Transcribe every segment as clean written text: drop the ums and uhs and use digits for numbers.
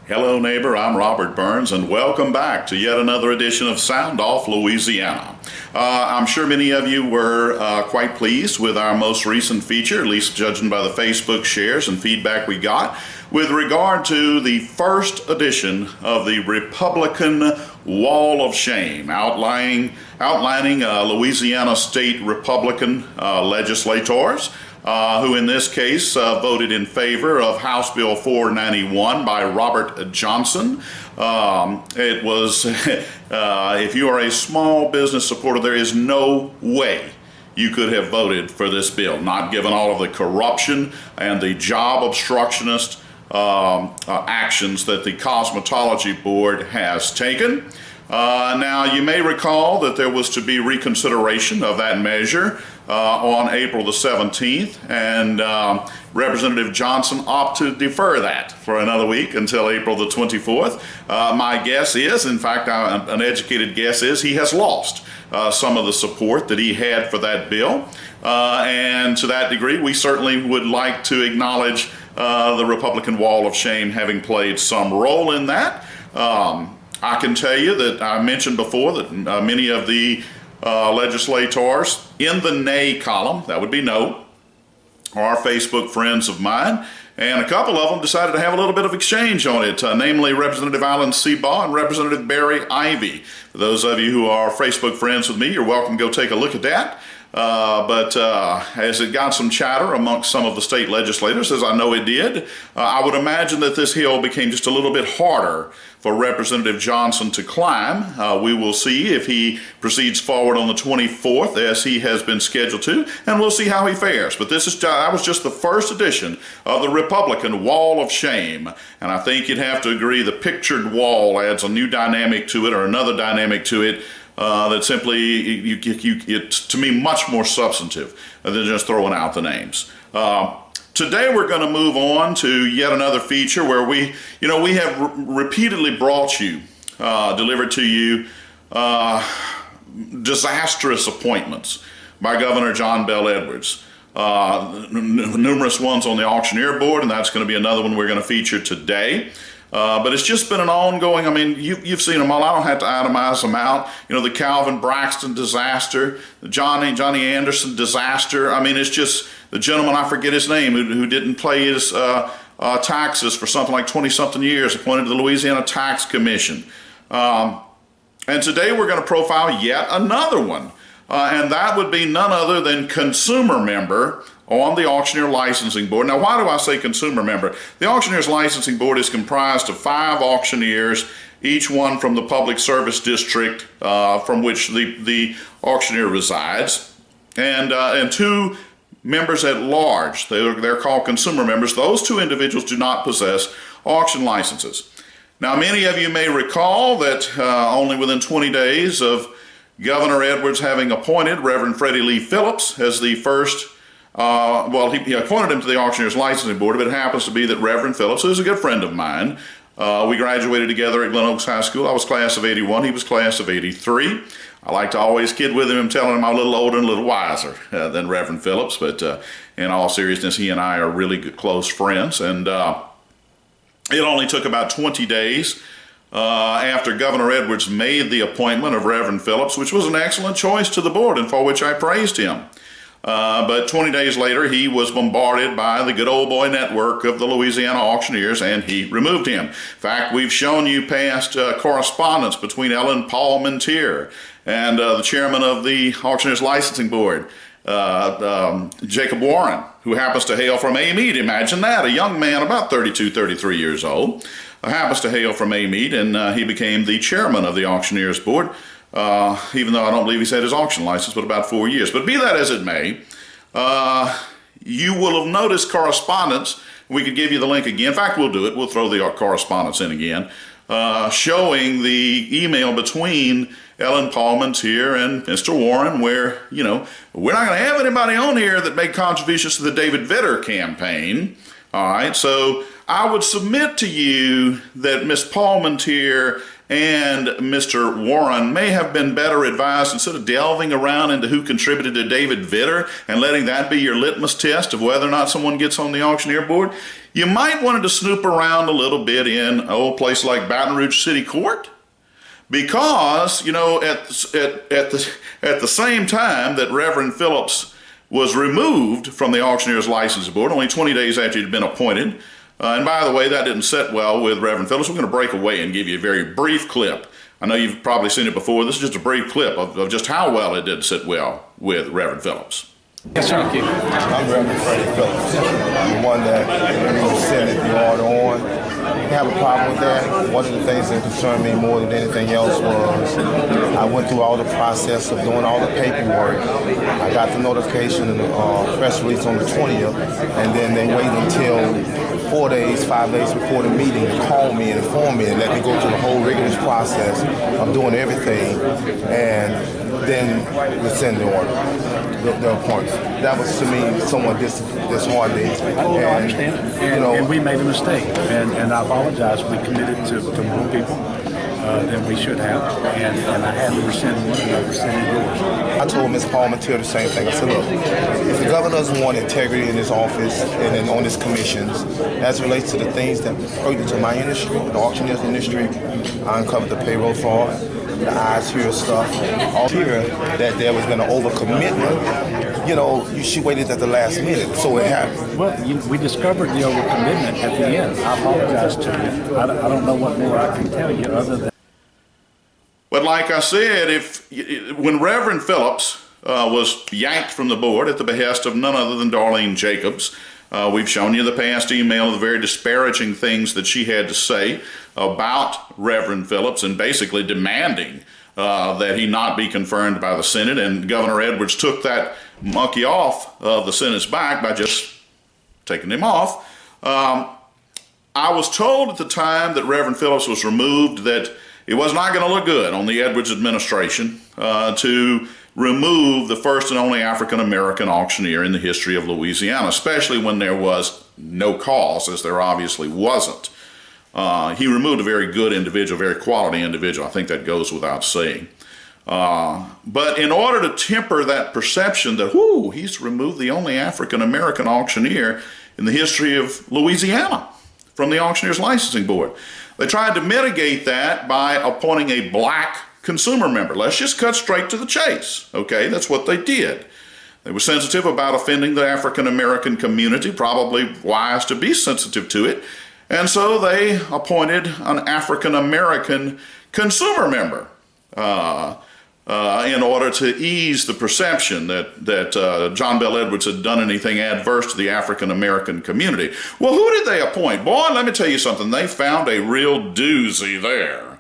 Hello neighbor, I'm Robert Burns and welcome back to yet another edition of Sound Off Louisiana. I'm sure many of you were quite pleased with our most recent feature, at least judging by the Facebook shares and feedback we got, with regard to the first edition of the Republican Wall of Shame, outlining Louisiana state Republican legislators who in this case voted in favor of House Bill 491 by Robert Johnson. It was, if you are a small business supporter, there is no way you could have voted for this bill, not given all of the corruption and the job obstructionist actions that the Cosmetology Board has taken. Now, you may recall that there was to be reconsideration of that measure on April the 17th, and Representative Johnson opted to defer that for another week until April the 24th. My guess is, in fact, an educated guess is, he has lost some of the support that he had for that bill. And to that degree, we certainly would like to acknowledge the Republican Wall of Shame having played some role in that. I can tell you that I mentioned before that many of the legislators in the nay column, that would be no, are Facebook friends of mine, and a couple of them decided to have a little bit of exchange on it, namely Representative Alan Seabaugh and Representative Barry Ivy. For those of you who are Facebook friends with me, you're welcome to go take a look at that. But as it got some chatter amongst some of the state legislators, as I know it did, I would imagine that this hill became just a little bit harder for Representative Johnson to climb. We will see if he proceeds forward on the 24th as he has been scheduled to, and we'll see how he fares. But that was just the first edition of the Republican Wall of Shame, and I think you'd have to agree the pictured wall adds a new dynamic to it, or another dynamic to it, that simply, it's to me much more substantive than just throwing out the names. Today we're going to move on to yet another feature where we have repeatedly brought you, delivered to you, disastrous appointments by Governor John Bel Edwards. Numerous ones on the auctioneer board, and that's going to be another one we're going to feature today. But it's just been an ongoing, I mean, you've seen them all. I don't have to itemize them out. You know, the Calvin Braxton disaster, the Johnny Anderson disaster. I mean, it's just the gentleman, I forget his name, who didn't pay his taxes for something like 20-something years, appointed to the Louisiana Tax Commission. And today we're going to profile yet another one. And that would be none other than consumer member on the Auctioneer Licensing Board. Now, why do I say consumer member? The Auctioneers Licensing Board is comprised of 5 auctioneers, each one from the public service district from which the auctioneer resides, and 2 members at large. They're called consumer members. Those 2 individuals do not possess auction licenses. Now, many of you may recall that only within 20 days of Governor Edwards having appointed Reverend Freddie Lee Phillips as the first, he appointed him to the Auctioneers Licensing Board, but it happens to be that Reverend Phillips, who's a good friend of mine, we graduated together at Glen Oaks High School. I was class of 81, he was class of 83. I like to always kid with him, telling him I'm a little older and a little wiser than Reverend Phillips, but in all seriousness, he and I are really good, close friends, and it only took about 20 days after Governor Edwards made the appointment of Reverend Phillips, which was an excellent choice to the board and for which I praised him. But 20 days later, he was bombarded by the good old boy network of the Louisiana auctioneers, and he removed him. In fact, we've shown you past correspondence between Ellen Parmentier and the chairman of the Auctioneers Licensing Board, Jacob Warren, who happens to hail from Amite. Imagine that, a young man about 32, 33 years old, happens to hail from Amite, and he became the chairman of the Auctioneers Board. Even though I don't believe he's had his auction license, but about 4 years. But be that as it may, you will have noticed correspondence. We could give you the link again. In fact, we'll do it. We'll throw the correspondence in again, showing the email between Ellen Parmentier and Mr. Warren, where, we're not going to have anybody on here that made contributions to the David Vitter campaign. All right, so I would submit to you that Ms. Parmentier and Mr. Warren may have been better advised, instead of delving around into who contributed to David Vitter and letting that be your litmus test of whether or not someone gets on the auctioneer board, you might want to snoop around a little bit in a place like Baton Rouge City Court. Because, you know, at the same time that Reverend Phillips was removed from the Auctioneers Licensing Board, only 20 days after he'd been appointed, and by the way, that didn't sit well with Reverend Phillips. We're going to break away and give you a very brief clip. I know you've probably seen it before. This is just a brief clip of just how well it did sit well with Reverend Phillips. Yes, sir. I'm Reverend Freddie Phillips, the one that you sent the order on. I have a problem with that. One of the things that concerned me more than anything else was I went through all the process of doing all the paperwork. I got the notification and the press release on the 20th, and then they waited until 4 days, 5 days before the meeting to call me and inform me and let me go through the whole rigorous process of doing everything, and then rescind the order, the appointment. That was, to me, somewhat disheartening. I understand. And we made a mistake, and I apologize. We committed to more people than we should have, and I had to rescind one, and I rescinded yours. I told Ms. Parmentier the same thing. I said, look, if the governor doesn't want integrity in his office and on his commissions, as it relates to the things that pertain to my industry, the auctioneers industry, I uncovered the payroll fraud, the eyes here stuff, all here that there was been an overcommitment. You know, she waited at the last minute, so it happened. Well, we discovered the overcommitment at the end. I apologize to you. I don't know what more I can tell you other than. But like I said, when Reverend Phillips was yanked from the board at the behest of none other than Darlene Jacobs, we've shown you the past email, the very disparaging things that she had to say about Reverend Phillips and basically demanding that he not be confirmed by the Senate. And Governor Edwards took that monkey off of the Senate's back by just taking him off. I was told at the time that Reverend Phillips was removed that it was not going to look good on the Edwards administration to remove the first and only African-American auctioneer in the history of Louisiana, especially when there was no cause, as there obviously wasn't. He removed a very good individual, very quality individual. I think that goes without saying. But in order to temper that perception that, whoo, he's removed the only African-American auctioneer in the history of Louisiana from the Auctioneers Licensing Board, they tried to mitigate that by appointing a black consumer member. Let's just cut straight to the chase, okay? That's what they did. They were sensitive about offending the African-American community, probably wise to be sensitive to it, and so they appointed an African-American consumer member in order to ease the perception that John Bel Edwards had done anything adverse to the African-American community. Well, who did they appoint? Boy, let me tell you something. They found a real doozy there.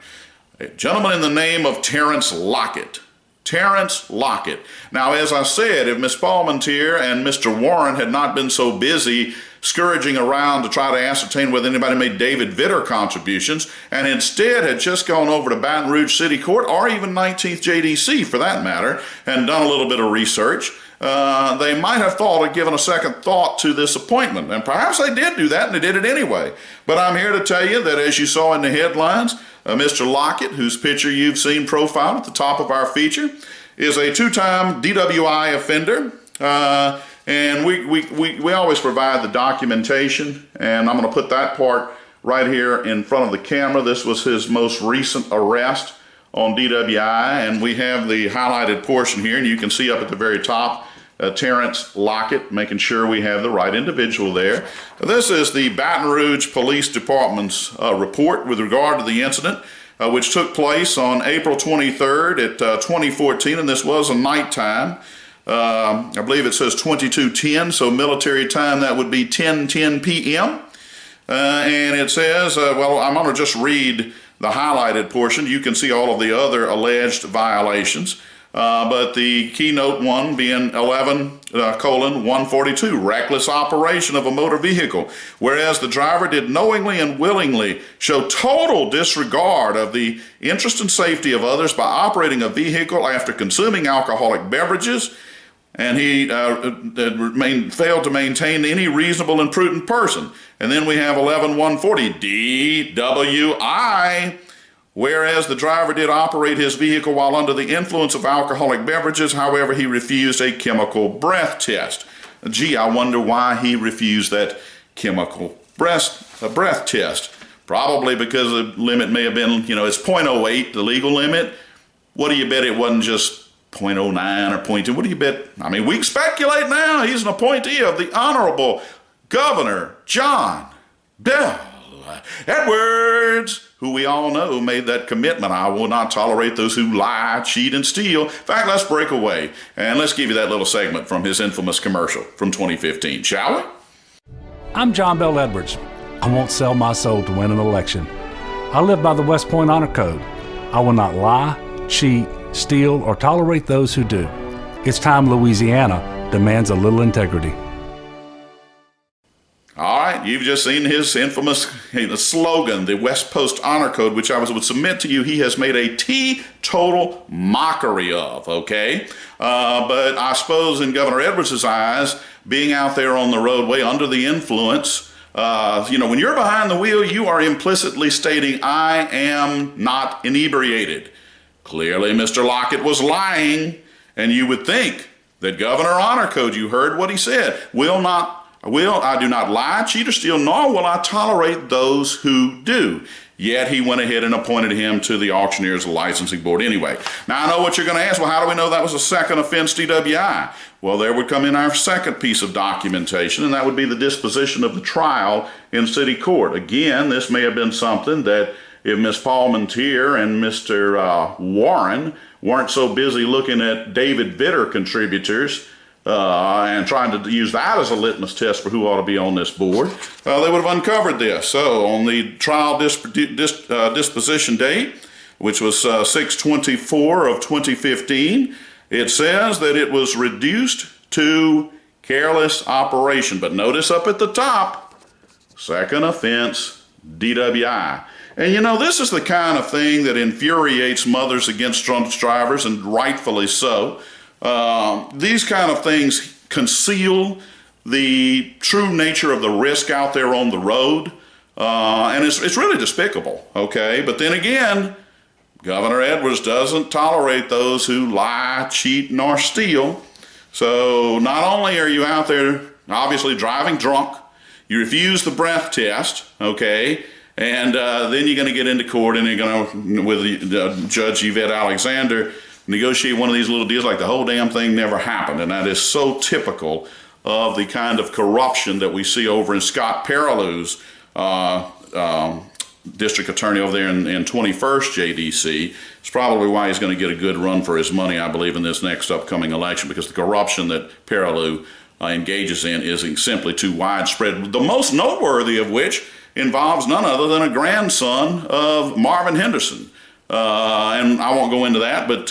A gentleman in the name of Terrence Lockett. Terrence Lockett. Now, as I said, if Ms. Parmentier and Mr. Warren had not been so busy scourging around to try to ascertain whether anybody made David Vitter contributions, and instead had just gone over to Baton Rouge City Court, or even 19th JDC for that matter, and done a little bit of research, they might have thought of giving a second thought to this appointment. And perhaps they did do that, and they did it anyway. But I'm here to tell you that, as you saw in the headlines, Mr. Lockett, whose picture you've seen profiled at the top of our feature, is a two-time DWI offender. And we always provide the documentation, and I'm going to put that part right here in front of the camera. This was his most recent arrest on DWI, and we have the highlighted portion here, and you can see up at the very top Terrence Lockett, making sure we have the right individual there. This is the Baton Rouge Police Department's report with regard to the incident, which took place on April 23rd at 2014, and this was a nighttime. I believe it says 22:10, so military time that would be 10:10 p.m. And it says, well, I'm going to just read the highlighted portion. You can see all of the other alleged violations, but the keynote one being 11:142, reckless operation of a motor vehicle, whereas the driver did knowingly and willingly show total disregard of the interest and safety of others by operating a vehicle after consuming alcoholic beverages, and he failed to maintain any reasonable and prudent person. And then we have 11:140, DWI, Whereas the driver did operate his vehicle while under the influence of alcoholic beverages, however, he refused a chemical breath test. Gee, I wonder why he refused that chemical breath test. Probably because the limit may have been, it's .08, the legal limit. What do you bet it wasn't just .09 or .2? What do you bet? I mean, we can speculate now. He's an appointee of the Honorable Governor John Bell Edwards, who we all know made that commitment. I will not tolerate those who lie, cheat, and steal. In fact, let's break away and let's give you that little segment from his infamous commercial from 2015, shall we? I'm John Bell Edwards. I won't sell my soul to win an election. I live by the West Point Honor Code. I will not lie, cheat, steal, or tolerate those who do. It's time Louisiana demands a little integrity. All right, you've just seen his infamous slogan, the West Post Honor Code, which I would submit to you he has made a teetotal mockery of, okay? But I suppose in Governor Edwards' eyes, being out there on the roadway under the influence, when you're behind the wheel, you are implicitly stating, I am not inebriated. Clearly, Mr. Lockett was lying, and you would think that Governor Honor Code, you heard what he said, I do not lie, cheat, or steal, nor will I tolerate those who do. Yet he went ahead and appointed him to the Auctioneers Licensing Board anyway. Now, I know what you're going to ask. Well, how do we know that was a second offense DWI? Well, there would come in our second piece of documentation, and that would be the disposition of the trial in city court. Again, this may have been something that if Ms. Parmentier and Mr. Warren weren't so busy looking at David Vitter contributors and trying to use that as a litmus test for who ought to be on this board, they would have uncovered this. So on the trial disposition date, which was 6/24 of 2015, it says that it was reduced to careless operation. But notice up at the top, second offense DWI. And this is the kind of thing that infuriates mothers against drunk drivers, and rightfully so. These kind of things conceal the true nature of the risk out there on the road, and it's really despicable, okay? But then again, Governor Edwards doesn't tolerate those who lie, cheat, nor steal. So not only are you out there obviously driving drunk, you refuse the breath test, okay? And then you're going to get into court and you're going to, with Judge Yvette Alexander, negotiate one of these little deals like the whole damn thing never happened. And that is so typical of the kind of corruption that we see over in Scott Perillou's district attorney over there in 21st JDC. It's probably why he's going to get a good run for his money, I believe, in this next upcoming election, because the corruption that Perilloux engages in is simply too widespread. The most noteworthy of which involves none other than a grandson of Marvin Henderson. And I won't go into that, but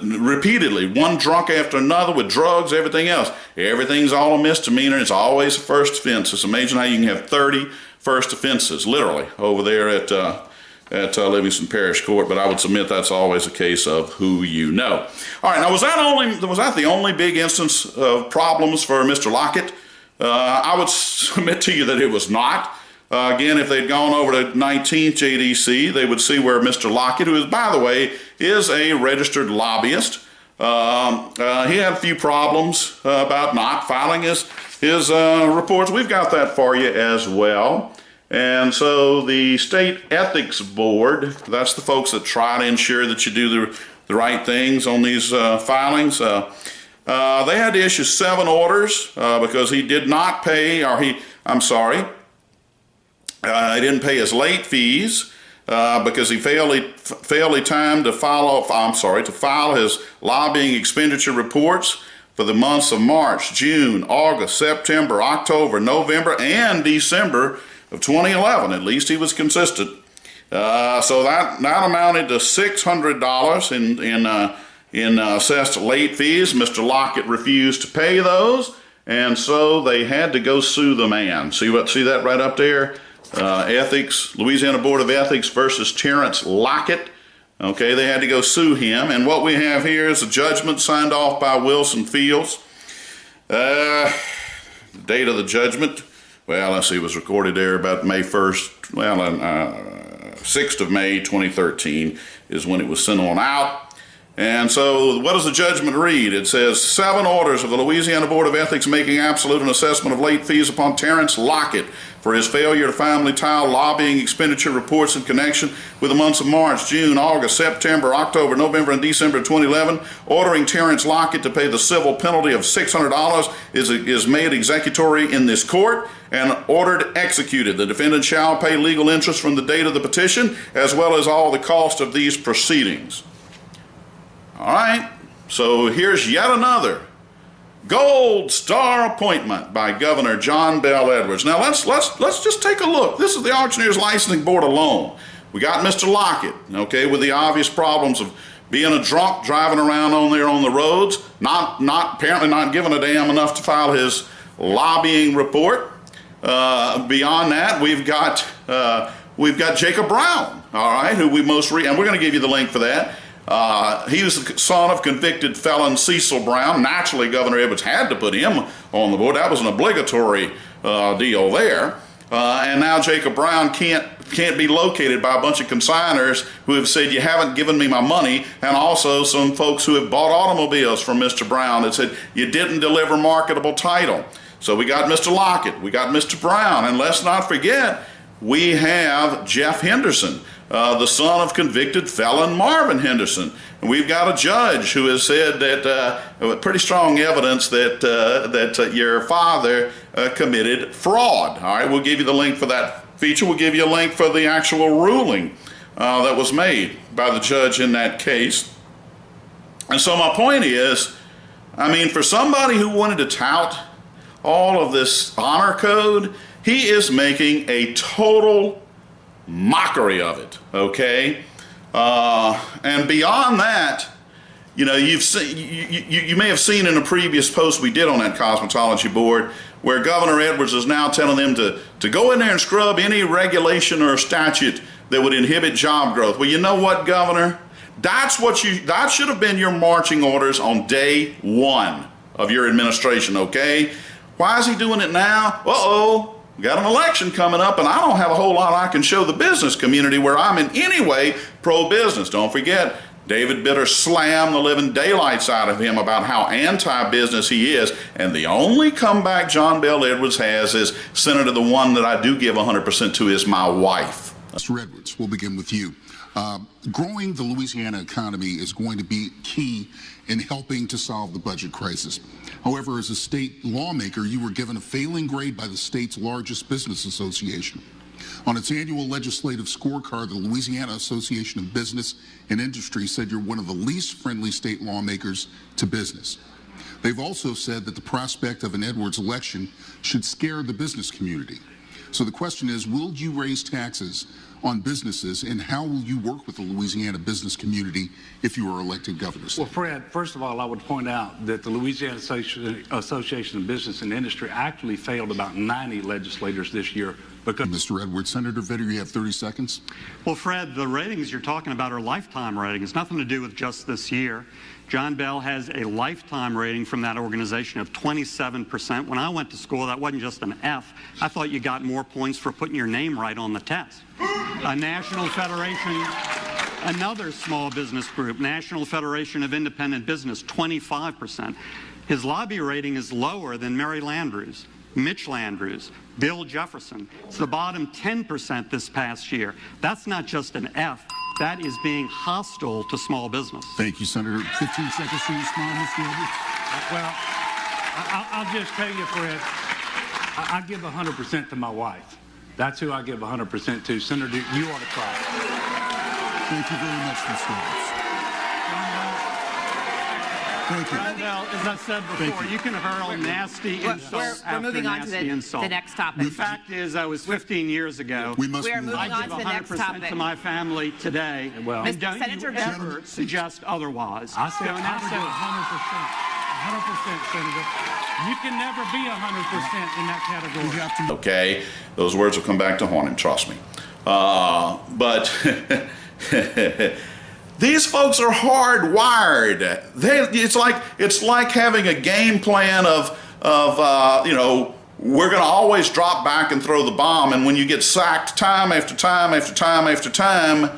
repeatedly, one drunk after another with drugs, everything else. Everything's all a misdemeanor. It's always a first offense. It's amazing how you can have 30 first offenses, literally, over there at Livingston Parish Court. But I would submit that's always a case of who you know. All right, now was that the only big instance of problems for Mr. Lockett? I would submit to you that it was not. Again, if they'd gone over to 19th JDC, they would see where Mr. Lockett, who is, by the way, is a registered lobbyist, he had a few problems about not filing his reports. We've got that for you as well. And so the State Ethics Board, that's the folks that try to ensure that you do the right things on these filings. They had to issue 7 orders because he did not pay, he didn't pay his late fees because he failed time to file his lobbying expenditure reports for the months of March, June, August, September, October, November, and December of 2011. At least he was consistent. So that amounted to $600 in assessed late fees. Mr. Lockett refused to pay those, and so they had to go sue the man. See that right up there? Ethics, Louisiana Board of Ethics versus Terrence Lockett. Okay, they had to go sue him. And what we have here is a judgment signed off by Wilson Fields. The date of the judgment, well, let's see, it was recorded there about May 1st. Well, 6th of May 2013 is when it was sent on out. And so what does the judgment read? It says 7 orders of the Louisiana Board of Ethics making absolute an assessment of late fees upon Terrence Lockett for his failure to timely file lobbying expenditure reports in connection with the months of March, June, August, September, October, November, and December 2011. Ordering Terrence Lockett to pay the civil penalty of $600 is made executory in this court and ordered executed. The defendant shall pay legal interest from the date of the petition as well as all the cost of these proceedings. All right, so here's yet another gold star appointment by Governor John Bel Edwards. Now let's just take a look. This is the Auctioneers Licensing Board alone. We got Mr. Lockett, okay, with the obvious problems of being a drunk, driving around on the roads, apparently not giving a damn enough to file his lobbying report. Beyond that, we've got Jacob Brown, all right, who we and we're going to give you the link for that. He was the son of convicted felon Cecil Brown. Naturally, Governor Edwards had to put him on the board. That was an obligatory deal there. And now Jacob Brown can't be located by a bunch of consigners who have said, you haven't given me my money, and also some folks who have bought automobiles from Mr. Brown that said, you didn't deliver marketable title. So we got Mr. Lockett, we got Mr. Brown, and let's not forget, we have Jeff Henderson, the son of convicted felon Marvin Henderson. And we've got a judge who has said that pretty strong evidence that your father committed fraud. All right, we'll give you the link for that feature. We'll give you a link for the actual ruling that was made by the judge in that case. And so my point is, I mean, for somebody who wanted to tout all of this honor code, he is making a total mockery of it, okay? And beyond that, you know, you may have seen in a previous post we did on that cosmetology board where Governor Edwards is now telling them to go in there and scrub any regulation or statute that would inhibit job growth. Well, you know what, Governor? That should have been your marching orders on day one of your administration, okay? Why is he doing it now? Uh-oh. We got an election coming up, and I don't have a whole lot I can show the business community where I'm in any way pro-business. Don't forget, David Bitter slammed the living daylights out of him about how anti-business he is, and the only comeback John Bel Edwards has is, Senator, the one that I do give 100% to is my wife. Mr. Edwards, we'll begin with you. Growing the Louisiana economy is going to be key in helping to solve the budget crisis. However, as a state lawmaker, you were given a failing grade by the state's largest business association. On its annual legislative scorecard, the Louisiana Association of Business and Industry said you're one of the least friendly state lawmakers to business. They've also said that the prospect of an Edwards election should scare the business community. So the question is, will you raise taxes on businesses, and how will you work with the Louisiana business community if you are elected governor? Well, Fred, first of all, I would point out that the Louisiana Association of Business and Industry actually failed about 90 legislators this year because... Mr. Edwards, Senator Vitter, you have 30 seconds. Well, Fred, the ratings you're talking about are lifetime ratings, nothing to do with just this year. John Bel has a lifetime rating from that organization of 27%. When I went to school, that wasn't just an F. I thought you got more points for putting your name right on the test. A national federation, another small business group, National Federation of Independent Business, 25%. His lobby rating is lower than Mary Landrieu's, Mitch Landrieu's, Bill Jefferson. It's the bottom 10% this past year. That's not just an F. That is being hostile to small business. Thank you, Senator. 15 seconds to respond, Mr. Edwards. Well, I'll just tell you, Fred, I give 100% to my wife. That's who I give 100% to. Senator, you ought to try. Thank you very much, Mr. Edwards. Thank you. Well, as I said before, you can hurl nasty insults We're moving on to the next topic. The fact is, I was 15 years ago. We must We're move moving on. on to the next 100% topic. to my family today. Well, and don't Senator you ever suggest otherwise. I said 100%. 100%, Senator. You can never be 100% in that category. We have to... Okay, those words will come back to haunt him, trust me. But these folks are hardwired. It's like having a game plan of we're going to always drop back and throw the bomb. And when you get sacked time after time after time after time,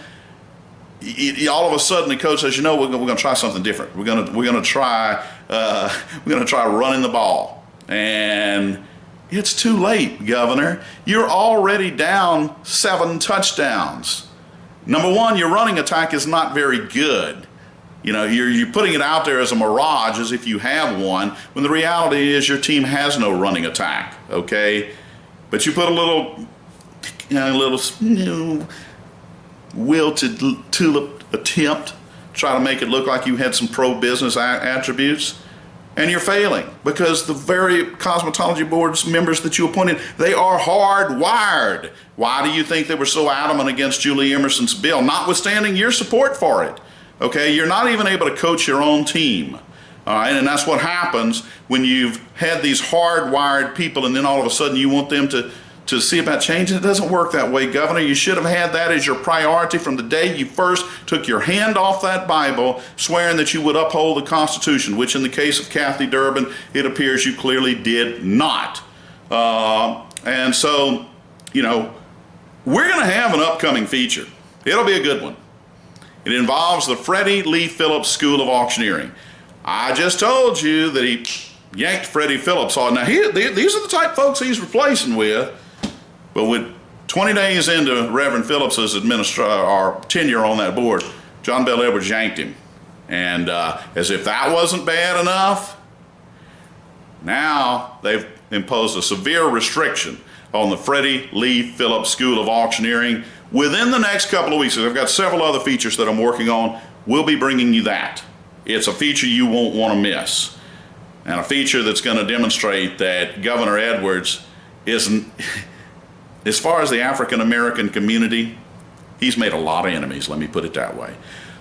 all of a sudden the coach says, you know, we're going to try something different. We're going to try running the ball. And it's too late, Governor. You're already down 7 touchdowns. Number one, your running attack is not very good. You know, you're putting it out there as a mirage, as if you have one, when the reality is your team has no running attack, okay? But you put a little wilted tulip attempt, try to make it look like you had some pro-business attributes, and you're failing because the very cosmetology board's members that you appointed, they are hardwired. Why do you think they were so adamant against Julie Emerson's bill, notwithstanding your support for it? Okay, you're not even able to coach your own team. All right, and that's what happens when you've had these hardwired people and then all of a sudden you want them to see about changing. It doesn't work that way, Governor. You should have had that as your priority from the day you first took your hand off that Bible, swearing that you would uphold the Constitution, which in the case of Kathy Durbin, it appears you clearly did not. And so, you know, we're going to have an upcoming feature. It'll be a good one. It involves the Freddie Lee Phillips School of Auctioneering. I just told you that he yanked Freddie Phillips on. Now, these are the type folks he's replacing with. But with 20 days into Reverend Phillips's tenure on that board, John Bell Edwards yanked him. And as if that wasn't bad enough, now they've imposed a severe restriction on the Freddie Lee Phillips School of Auctioneering. Within the next couple of weeks, I've got several other features that I'm working on. We'll be bringing you that. It's a feature you won't want to miss. And a feature that's going to demonstrate that Governor Edwards isn't, as far as the African American community, he's made a lot of enemies, let me put it that way.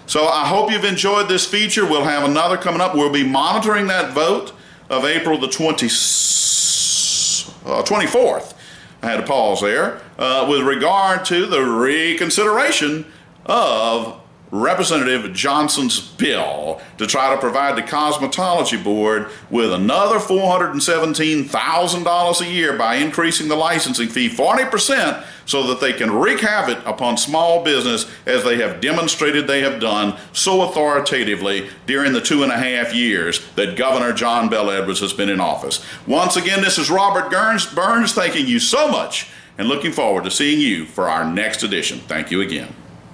So I hope you've enjoyed this feature. We'll have another coming up. We'll be monitoring that vote of April the 24th. I had to pause there, with regard to the reconsideration of Representative Johnson's bill to try to provide the Cosmetology Board with another $417,000 a year by increasing the licensing fee 40% so that they can wreak havoc upon small business as they have demonstrated they have done so authoritatively during the 2.5 years that Governor John Bell Edwards has been in office. Once again, this is Robert Burns thanking you so much and looking forward to seeing you for our next edition. Thank you again.